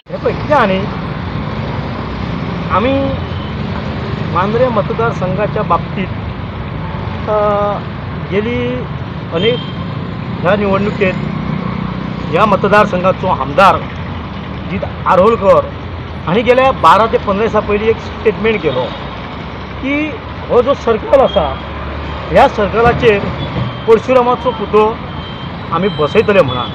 हे पळय कितें आहा न्ही, आमी मांद्रे मतदारसंघाच्या बाबतीत गेली अनेक ह्या निवडणुकेत ह्या मतदारसंघाचो आमदार जित आरोलकर हांणी गेल्या 12 ते 15 दिसां पयलीं एक स्टेटमेंट केलो की हो जो सर्कल आसा ह्या सर्कलाचेर परशुरामाचो पुतळो आमी बसयतले म्हणून,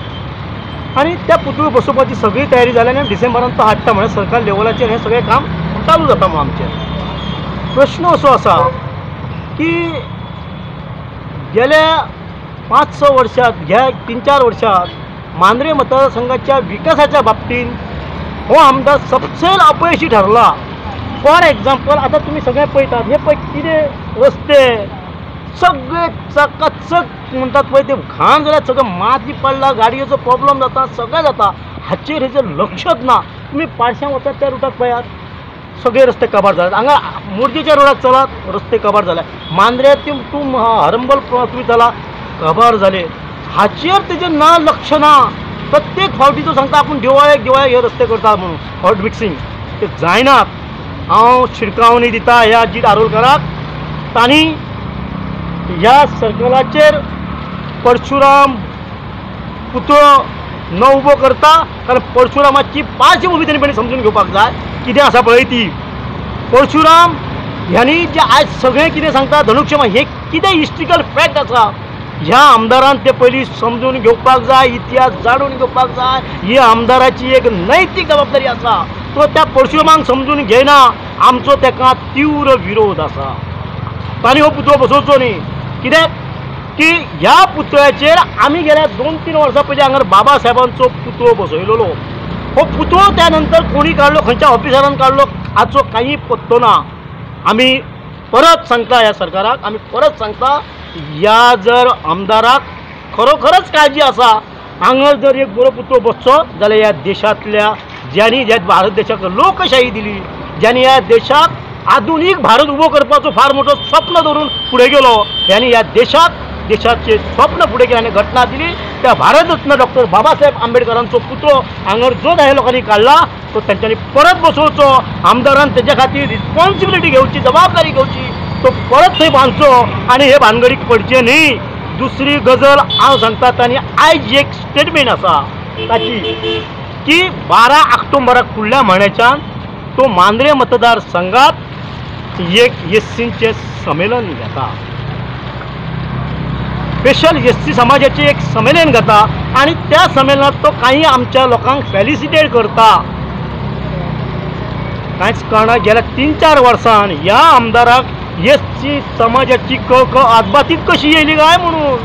आनी त्या पुतळो बसोवपाची सगळी तयारी जाल्या आनी डिसेंबरांत तो हाडटा म्हळ्यार सरकार लेवलाचेर हें सगळें काम चालू जाता म्हणून आमचें प्रश्न असो आसा की गेल्या 5-6 वर्षांत ह्या 3-4 वर्षांत मांद्रे मतदारसंघाच्या विकासाच्या बाबतीन हो आमदार सबसेल अपयशी ठरला. फॉर एक्झाम्पल आता तुम्ही सगळे पळयतात हे पळय कितें रस्ते सगळे चकाचक म्हणटात पळय ते घाण जाल्यार सगळं माती पडला, गाडयेचो प्रॉब्लेम जाता, सगळें जाता, हाचेर हेजेर लक्षच ना. तुम्ही पाडश्यां वतात त्या रुटाक पळयात सगळे रस्ते काबार जाल्यात, हांगा मोरजेच्या रोडाक चलात रस्ते काबार जाले, मांद्रे तूं हरंबल तुम्ही चला काबार जाले, हाचेर तेजें ना लक्ष ना. प्रत्येक फावटी तो सांगता आपूण दिवाळेक हे रस्ते करता म्हणून हॉट मिक्सिंग ते जायनात. हांव शिरकावणी दिता ह्या जीत आरोलकराक, तांणी ह्या सर्कलाचेर परशुराम पुतळो न उबो करता कारण परशुरामाची पार्श्वभूमी तेणी समजून घेवपाक जाय कितें आसा पळय ती. परशुराम ह्यांनी जे आज सगळें कितें सांगता धनुक्षमा हे कितें हिस्ट्रिकल फॅक्ट आसा ह्या आमदारान ते पयलीं समजून घेवपाक जाय, इतिहास जाणून घेवपाक जाय. ही आमदाराची एक नैतीक जबाबदारी आसा. तो त्या परशुरामाक समजून घेयना, आमचो तेका तीव्र विरोध आसा. तांणी हो पुतळो बसोवचो न्ही कित्याक की ह्या पुतळ्याचेर आमी गेल्या 2-3 वर्सां पयलीं हांगा बाबा साहेबांचो पुतळो बसयलोलो. हो पुतळो त्या नंतर कोणी काडलो, खंयच्या ऑफिसरान काडलो हाचो काही पत्तो ना. आमी परत सांगता ह्या सरकाराक, आमी परत सांगता ह्या जर आमदाराक खरोखरच काळजी आसा, हांगा जर एक बरो पुतळो बसचो जाल्यार ह्या देशांतल्या ज्यांनी ह्या भारत देशाक लोकशाही दिली, ज्यांनी ह्या देशाक आधुनिक भारत उबो करपाचो फार मोठो स्वप्न धरून फुडें गेलो, ह्यांनी ह्या देशाचे स्वप्न फुडें केलें आनी घटना दिली, त्या भारतरत्न डॉक्टर बाबासाहेब आंबेडकरांचो पुतळो हांगा जो ह्या लोकांनी काडला तो तांच्यांनी परत बसोवचो. आमदारान तेच्या खातीर रिस्पॉन्सिबिलिटी घेवची, जबाबदारी घेवची, तो परत थंय बांदचो आनी हे भानगडीक पडचे न्ही. दुसरी गजल हांव सांगता, तांणी आयज एक स्टेटमेंट आसा ताची की 12 ऑक्टोबराक फुडल्या म्हयन्याच्यान तो मांद्रे मतदारसंघात एक एससींचे संमेलन घेता, स्पेशल एससी समाजाचे एक संमेलन घेता आणि त्या संमेलनात तो काही आमच्या लोकांक फेलिसिटेट करता. कांयच कळना गेल्या 3-4 वर्सां ह्या आमदाराक एससी समाजाची कळक आदबातीत कशी येयली काय म्हणून.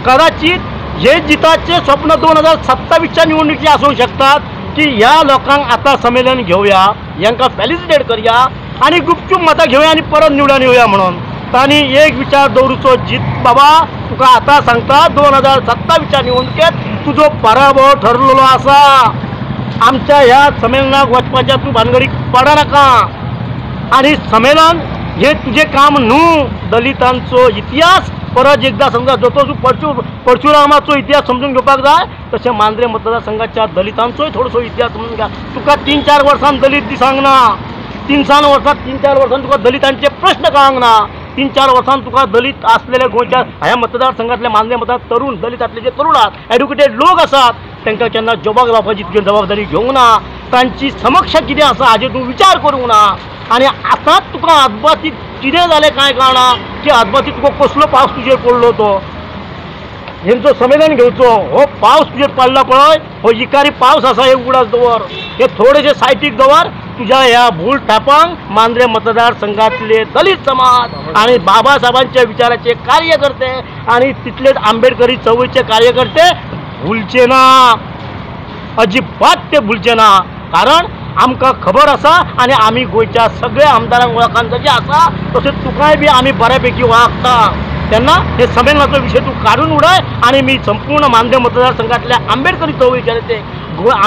कदाचित हे जिताचे स्वप्न 2027च्या निवडणुकी आसूंक शकतात की ह्या लोकांक आता संमेलन घेवया, हांकां फेलिसिटेट करया आणि गुपचूप मतां घेवया आणि परत निवडून येवया म्हणून. तांणी एक विचार दवरूचो, जीत बाबा तुका आतां सांगता 2027च्या निवडणुकेत तुजो पराभव ठरलेलो आसा. आमच्या ह्या संमेलनाक वचपाच्या तूं भानगडीक पडा नाका. आणि संमेलन हे तुजें काम न्हू. दलितांचो इतिहास परत एकदा समजा जसो तूं परशुरामाचो इतिहास समजून घेवपाक जाय तशें मांद्रे मतदारसंघाच्या दलितांचोय थोडोसो इतिहास समजून घ्या. तुका 3-4 वर्सां दलित दिसांक ना, 3-4 वर्सां तुका दलितांचे प्रश्न कळांक ना, 3-4 वर्सां तुका दलित असलेल्या गोंयच्या ह्या मतदारसंघातले मांद्रे मतदार तरुण दलितांतले जे तरुण आहात, एड्युकेटेड लोक आसात, तांकां केन्ना जॉबाक लावपाची तुजी जबाबदारी घेवंक ना. तांची समक्षा कितें आसा हाजेर तूं विचार करूंक ना. आनी आतांच तुका आदबातीत कितें जालें कांय कळना की आदबातीत तुका कसलो पावस तुजेर पडलो तो. हेंचो संमेलन घेवचो, हो पावस तुजेर पडला पळय, हो इकारी पावस आसा, हे उगडास दवर, हे थोडेशे सायटीक दवर. तुज्या ह्या भूल थापांक मांद्रे मतदारसंघातले दलित समाज आणि बाबासाहेबांच्या विचाराचे कार्यकर्ते आणि तिथलेच आंबेडकरी चळवळीचे कार्यकर्ते भुलचे ना, अजिबात ते भुलचे ना. कारण आमकां खबर आसा आणि आमी गोंयच्या सगळ्या आमदारांक वळखान जशें आसा तशें तुकाय बी आमी बऱ्यापैकी वळखता. तेन्ना हे संमेलनाचो विशय तूं काडून उडय आणि मी संपूर्ण मांद्रे मतदारसंघातल्या आंबेडकरी चळवळी जनतेक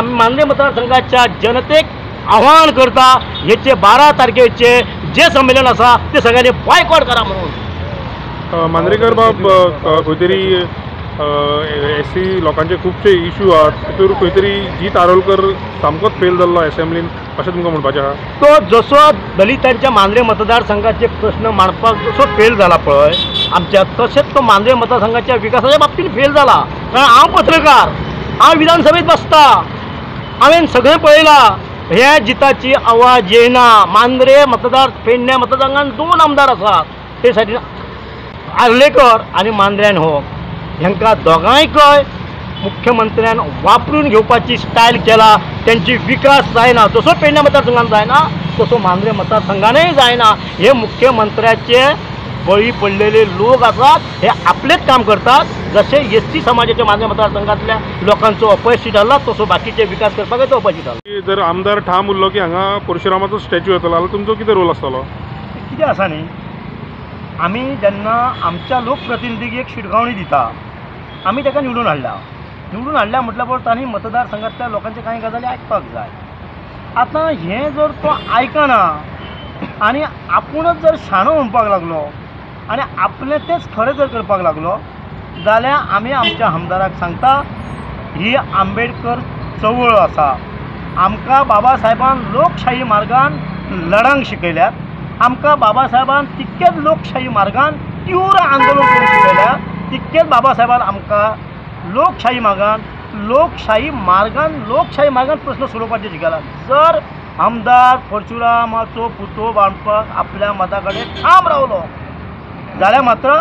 मांद्रे मतदारसंघाच्या जनतेक आव्हान करता, हेचे 12 तारखेचे जे संमेलन आसा ते सगळ्यांनी बॉयकॉट करा म्हणून. मांद्रेकर बाब खंय तरी SC लोकांचे खुबशे इश्यू आहात तातूंत खंय तरी जीत आरोलकर सामकोच फेल जाल्लो असेंब्लीन अशें तुमकां म्हणपाचें आहा? तो जसो दलितांच्या मांद्रे मतदारसंघाचे प्रश्न मांडपाक जसो फेल जाला पळय आमच्या, तशेंच तो मांद्रे मतदारसंघाच्या विकासाच्या बाबतींत फेल जाला. कारण हांव पत्रकार, हांव विधानसभेत बसता, हांवें सगळें पळयलां. हे जिताची आवाज येयना. मांद्रे मतदार पेडण्या मतदारसंघात 2 आमदार आसात, ते सायडीन आर्लेकर आनी मांद्र्यान हो. हांकां दोगांयकय मुख्यमंत्र्यान वापरून घेवपाची स्टायल केला. त्यांची विकास जायना. जसो पेडण्या मतदारसंघात जायना तसो मांद्रे मतदारसंघानय जायना. हे मुख्यमंत्र्याचे बळी पडलेले लोक आसात. हे आपलेच काम करतात. जसे SC समाजाच्या मांद्रे मतदारसंघातल्या लोकांचो अपयशी जाल्ला तसो बाकीचे विकास करपाक तो अपयशी जाल्लो. जर आमदार ठाम उरलो की हांगा परशुरामाचो स्टॅच्यू येतलो जाल्यार तुमचो कितें रोल आसतलो? कितें आसा न्ही, आमी जेन्ना आमच्या लोकप्रतिनिधीक एक शिटकावणी दिता, आमी ताका निवडून हाडल्या म्हटल्या परस तांणी मतदारसंघातल्या लोकांचे कांय गजाली आयकपाक जाय. आतां हें जर तो आयकना आनी आपुणूच जर शाणो म्हणपाक लागलो आनी आपलें तेच खरें जर करपाक लागलो जाल्यार आमी आमच्या आमदाराक सांगता, ही आंबेडकर चळवळ आसा. आमकां बाबा साहेबान लोकशाही मार्गान लढांक शिकयल्यात. आमकां बाबा साहेबान तितकेच लोकशाही मार्गान तीव्र आंदोलन करूंक शिकयल्या. तितकेच बाबा साहेबान आमकां लोकशाही मार्गान प्रश्न सोडोवपाचें शिकयला. जर आमदार परशुरामाचो पुतळो बांदपाक आपल्या मता कडेन ठाम रावलो जाल्यार मात्र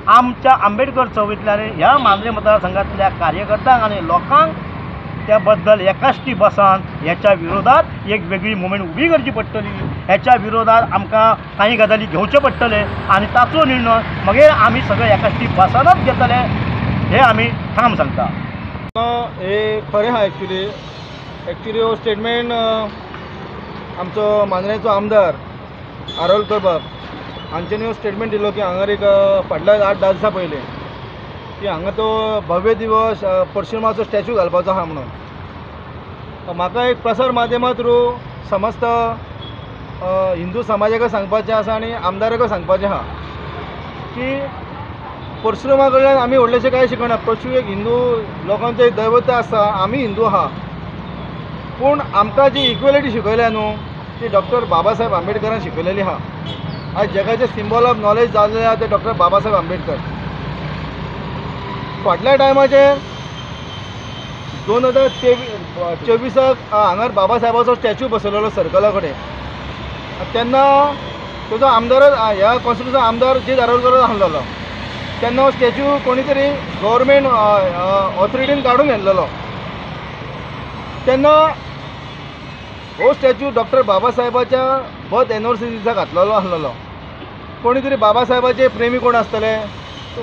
आमच्या आंबेडकर चळवळींतल्या ह्या मांद्रे मतदारसंघातल्या कार्यकर्त्यांक आनी लोकांक त्या बद्दल एकाश्टी बसान ह्याच्या विरोधात एक वेगळी मुवमेंट उबी करची पडटली. ह्याच्या विरोधात आमकां काही गजाली घेवचे पडटले आनी ताचो निर्णय मागीर आमी सगळे एकाश्टी बसानच घेतले, हे आमी ठाम सांगता. हे खरें आहा. एक्चुली हो स्टेटमेंट आमचो मांद्रेचो आमदार आरोलकर बाब हांच्यानी हो स्टेटमेंट दिलो की हांगा एक फाटल्या 8-10 दिसां पयलीं की हांगा तो भव्य दिवस परशुरामाचो स्टॅच्यू घालपाचो आहा म्हणून. म्हाका एक प्रसार माध्यमा थ्रू समस्त हिंदू समाजाक सांगपाचें आसा आनी आमदाराक सांगपाचें आहा की परशुरामा कडल्यान आमी व्हडलेशें कांय शिकना. परशू एक हिंदू लोकांचो एक दैवत आसा. आमी हिंदू आहा, पूण आमकां जी इक्वेलिटी शिकयल्या न्हू ती डॉक्टर बाबासाहेब आंबेडकरान शिकयलेली आहा. आज जगाचे सिंबल ऑफ नॉलेज जाल्ले आहा ते डॉक्टर बाबासाहेब आंबेडकर. फाटल्या टायमाचेर 2024 हांगा बाबासाहेबाचो स्टॅच्यू बसयलेलो सर्कला कडेन. तेन्ना तेजो आमदार ह्या कॉन्स्टिट्युशन आमदार जी आरोलकर आहलेलो तेन्ना हो स्टॅच्यू कोणी तरी गव्हर्मेंट ऑथॉरिटीन काडून व्हेल्लेलो. तेन्ना हो स्टॅच्यू डॉक्टर बाबासाहेबाच्या बर्थ एनिवर्सरी दिसा घातलेलो आहलेलो. कोणी तरी बाबासाहेबाचे प्रेमी कोण आसतले,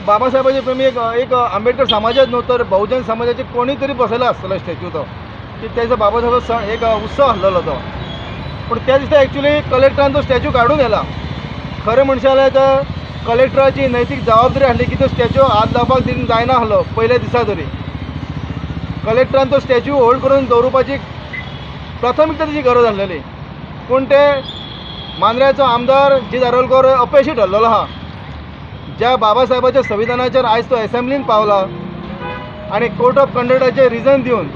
बाबासाहेबाचे प्रेमी एक आंबेडकर समाजात न्हू तर बहुजन समाजाचे कोणी तरी बसयलो आसतलो स्टॅच्यू तो की त्याचा बाबासाहेबाचो सण एक उत्सव आसलेलो तो. पूण त्या दिसा एक्चुली कलेक्टरान तो स्टॅच्यू काडून येला. खरें म्हणशें जाल्यार तर कलेक्टराची नैतीक जबाबदारी आसली की तो स्टॅच्यू हात लावपाक दिवंक जायना आसलो पयल्या दिसा तरी. कलेक्टरान तो स्टॅच्यू होल्ड करून दवरपाची प्राथमिकता तेची गरज आसलेली. पूण ते मांद्र्याचो आमदार जी आरोलकर अपयशी ठरलेलो आहा. ज्या बाबासाहेबाच्या संविधानाचेर आयज तो असेंब्लीन पावला आनी कोर्ट ऑफ कंडक्टाचे रिजन दिवन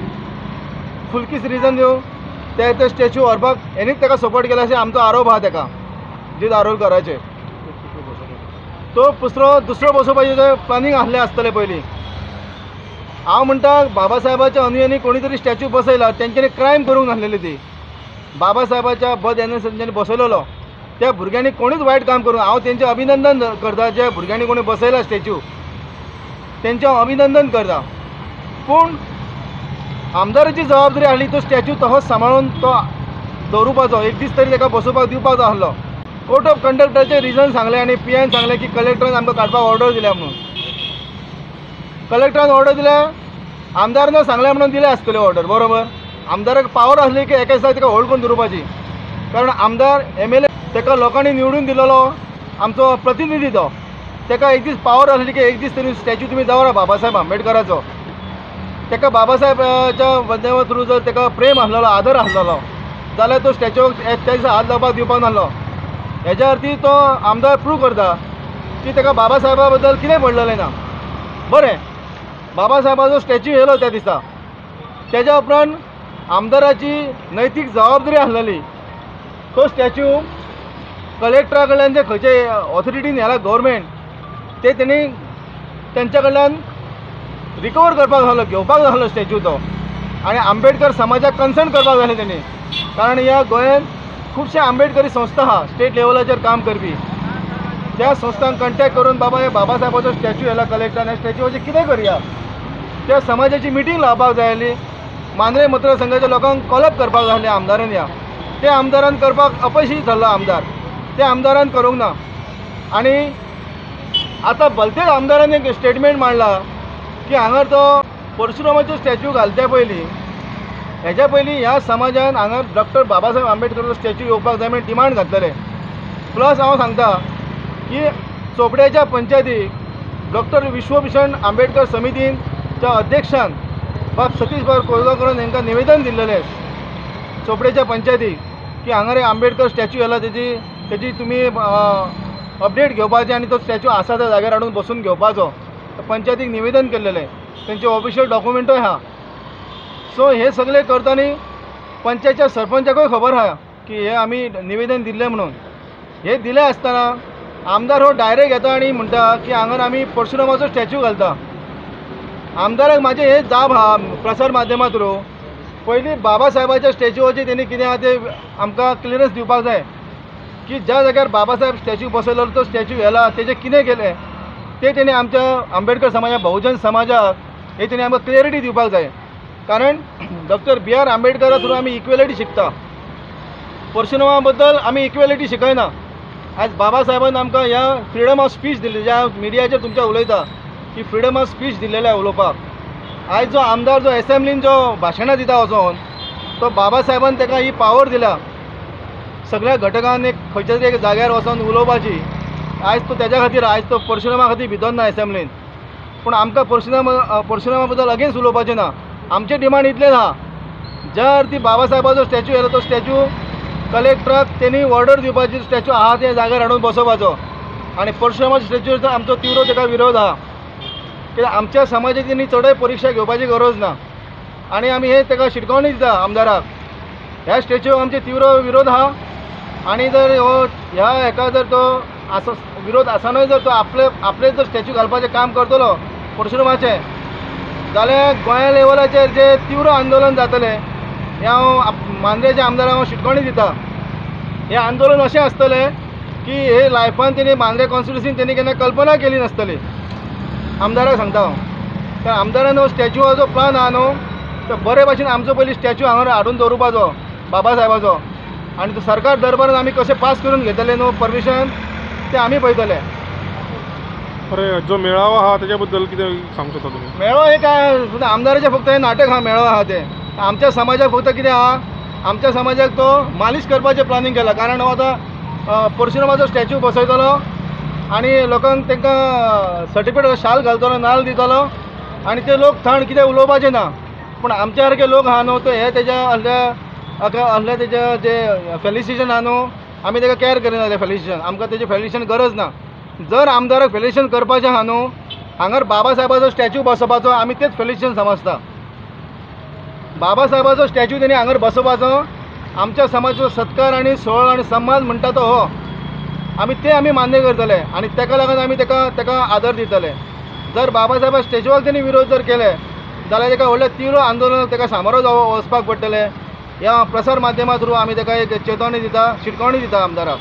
फुलकीस रिजन दिवन ते स्टॅच्यू व्हरपाक हेणीच ताका सपोर्ट केला अशें आमचो आरोप आहा ताका जी आरोलकराचे. तो दुसरो बसोवपाचें प्लॅनिंग आसलें आसतलें पयलीं. हांव म्हणटा बाबासाहेबाच्या अनुयायांनी कोणी तरी स्टॅच्यू बसयला तेंच्यांनी क्रायम करूंक नासलेली ती. बाबासाहेबाच्या बर्थ एनिवर्सरी बसयलेलो त्या भुरग्यांनी कोणीच वायट काम करूंक. हांव तेंचें अभिनंदन करता ज्या भुरग्यांनी कोणी बसयला स्टॅच्यू तेंचें अभिनंदन करता. पूण आमदाराची जबाबदारी आसली तो स्टॅच्यू तसोच सांबाळून तो दवरुपाचो. एक दीस तरी ताका बसोवपाक दिवपाक जाय आसलो. कोर्ट ऑफ कंडक्टाचे रिजन सांगलें आनी PIन सांगलें की कलेक्टरान आमकां काडपाक ऑर्डर दिल्या म्हणून. कलेक्टरान ऑर्डर दिल्या, आमदारान सांगलें म्हणून दिलें आसतलें ऑर्डर बरोबर. आमदाराक पावर आसली की एका दिसा ताका होल्ड करून दवरपाची. कारण आमदार MLA ताका लोकांनी निवडून दिलेलो आमचो प्रतिनिधी तो. ताका एक दीस पावर आसली की एक दीस तरी स्टॅच्यू तुमी दवरा बाबासाहेब आंबेडकराचो. ताका बाबासाहेबाच्या बंदेवा थ्रू जर ताका प्रेम आसलेलो आदर आसलेलो जाल्यार तो स्टॅच्यूक त्या दिसा हात लावपाक दिवपाक नासलो. हेच्या अर्थी तो आमदार प्रूव करता की ताका बाबासाहेबा बद्दल कितें पडलेलें ना. बरें, बाबा साहेबाचो स्टॅच्यू येयलो त्या दिसा तेज्या उपरांत आमदाराची नैतीक जबाबदारी आसलेली तो स्टॅच्यू कलेक्टरा कडल्यान जे खंयचे ऑथॉरिटीन येयला गव्हर्मेंट ते तेणी तेंच्या कडल्यान रिकवर करपाक जालो घेवपाक जालो स्टॅच्यू तो आनी आंबेडकर समाजाक कन्सर्न करपाक जालें तेणी कारण ह्या गोंयांत खुबशे आंबेडकरी संस्था आहा स्टेट लेवलाचेर काम करपी त्या संस्थांक कॉन्टॅक्ट करून बाबा हे बाबा साहेबाचो स्टॅच्यू येयला कलेक्टरान ह्या स्टॅच्यूचें कितें करया त्या समाजाची मिटींग लावपाक जाय आसली मांद्रे मतदारसंघाच्या लोकांक कॉलअप करपाक जाय आसलें आमदारान या ते आमदारान करपाक अपयशी थारलो आमदार ते आमदारान करूंक ना आनी आतां भलतेच आमदारान एक स्टेटमेंट मांडला की हांगा तो परशुरामाचो स्टॅच्यू घालच्या पयलीं हेच्या पयलीं ह्या समाजान हांगा डॉक्टर बाबासाहेब आंबेडकराचो स्टॅच्यू येवपाक जाय म्हण डिमांड घातलेले प्लस हांव सांगता की चोपड्याच्या पंचायतीक डॉक्टर विश्वभूषण आंबेडकर समितीच्या अध्यक्षान बाब सतीश बाब कोळगांवकारान हांकां निवेदन दिल्लेलें चोपड्याच्या पंचायतीक की हांगा रे आंबेडकर स्टॅच्यू येयला तेजी तुमी अपडेट घेवपाचें आनी तो स्टॅच्यू आसा त्या जाग्यार हाडून बसून घेवपाचो पंचायतीक निवेदन केल्लेलें तेंचे ऑफिशियल डॉक्युमेंटूय आहा सो हे सगळे करताना पंचायतच्या सरपंचाकूय खबर आहा की हे आमी निवेदन दिल्लें म्हणून हे दिलें आसतना आमदार हो डायरेक्ट येता आनी म्हणटा की हांगा आमी परशुरामाचो स्टॅच्यू घालता आमदाराक म्हाजें हें जाप आहा प्रसार माध्यमा थ्रू पयलीं बाबा साहेबाच्या स्टॅच्यूवाचेर तेणी कितें आहा तें आमकां क्लियरन्स दिवपाक जाय की ज्या जाग्यार बाबा साहेब स्टॅच्यू बसयलो तो स्टॅच्यू येयला तेजें कितें केलें तें तेणी आमच्या आंबेडकर समाजाक बहुजन समाजाक हे तेणी आमकां क्लियरिटी दिवपाक जाय कारण डॉक्टर B.R. आंबेडकरा थ्रू आमी इक्वेलिटी शिकता परशुरामा बद्दल आमी इक्वेलिटी शिकयना आज बाबा साहेबान आमकां ह्या फ्रिडम ऑफ स्पीच दिल्ली ज्या मिडियाचेर तुमच्या उलयता की फ्रिडम ऑफ स्पीच दिल्लेलें आहे उलोवपाक आयज जो आमदार जो एसेंब्लीन जो भाशणां दिता वचोन तो बाबा साहेबान ताका ही पावर दिला सगळ्या घटकांक एक खंयच्या तरी एक जाग्यार वचोन उलोवपाची आयज तो तेज्या खातीर आयज तो परशुरामा खातीर भितर ना एसेंब्लीन पूण आमकां परशुरामा बद्दल अगेन्स्ट उलोवपाचें ना आमचें डिमांड इतलें आहा ज्या अर्थी बाबा साहेबाचो स्टॅच्यू येयलो तो स्टॅच्यू कलेक्टराक तेणी ऑर्डर दिवपाची स्टॅच्यू आहा त्या जाग्यार हाडून बसोवपाचो आनी परशुरामाच्या स्टॅच्यूर आमचो तीव्र ताका विरोध आहा कित्याक आमच्या समाजाची तेणी चडय परीक्षा घेवपाची गरज ना आनी आमी हे ताका शिटकावणी दिता आमदाराक ह्या स्टॅच्यूक आमचे तीव्र विरोध आहा आनी जर हो ह्या हेका जर तो विरोध आसनूय जर तो आपले जर स्टॅच्यू घालपाचें काम करतलो परशुरामाचें जाल्यार गोंया लेवलाचेर जे तीव्र आंदोलन जातलें हें हांव मांद्रेच्या आमदाराक हांव शिटकावणी दिता हें आंदोलन अशें आसतलें की हे लायफान तेणी मांद्रे कॉन्स्टिट्युन्सीन तेणी केन्ना कल्पना केली नासतली आमदाराक सांगता हांव त्या आमदारान हो स्टॅच्यूवाचो प्लान आहा न्हू तो बरे भाशेन आमचो पयलीं स्टॅच्यू हांगा हाडून दवरुपाचो बाबा साहेबाचो आनी तो सरकार दरबारान आमी कशें पास करून घेतले न्हू परमिशन तें आमी पळयतले अरे जो मेळावा आहा त्याच्या बद्दल कितें सांगू शकता तुम्ही मेळो हे काय आमदाराचें फक्त हे नाटक आहा मेळो आहा तें आमच्या समाजाक फक्त कितें आहा आमच्या समाजाक तो मालीश करपाचें प्लॅनिंग केलां कारण हो आतां परशुरामाचो स्टॅच्यू बसयतलो आनी लोकांक तांकां सर्टिफिकेट शाल घालतलो नाल्ल दितलो आनी ते लोक थंड कितें उलोवपाचें ना पूण आमचे सारके लोक आहा न्हू तो हे तेज्या असले तेजें जे फेलिसिटेशन आहा न्हू आमी ताका कॅर करिना तें फेलिसिटेशन आमकां तेजें फेलिसिटेशन गरज ना जर आमदाराक फेलिसिटेशन करपाचें आहा न्हू हांगार बाबा साहेबाचो स्टॅच्यू बसोवपाचो आमी तेच फेलिसिटेशन समजता बाबा साहेबाचो स्टॅच्यू तेणी हांगार बसोवपाचो आमच्या समाजाचो सत्कार आनी सोळ आनी सन्मान म्हणटा तो हो आमी मान्य करतले आनी तेका लागून आमी तेका आदर दितले जर बाबा साहेबा स्टॅच्यूवाक तेणी विरोध जर केले जाल्यार तेका व्हडले तीव्र आंदोलनाक तेका सामोरो वचपाक पडटलें ह्या प्रसार माध्यमा थ्रू आमी तेका एक चेतवणी दिता शिटकावणी दिता आमदाराक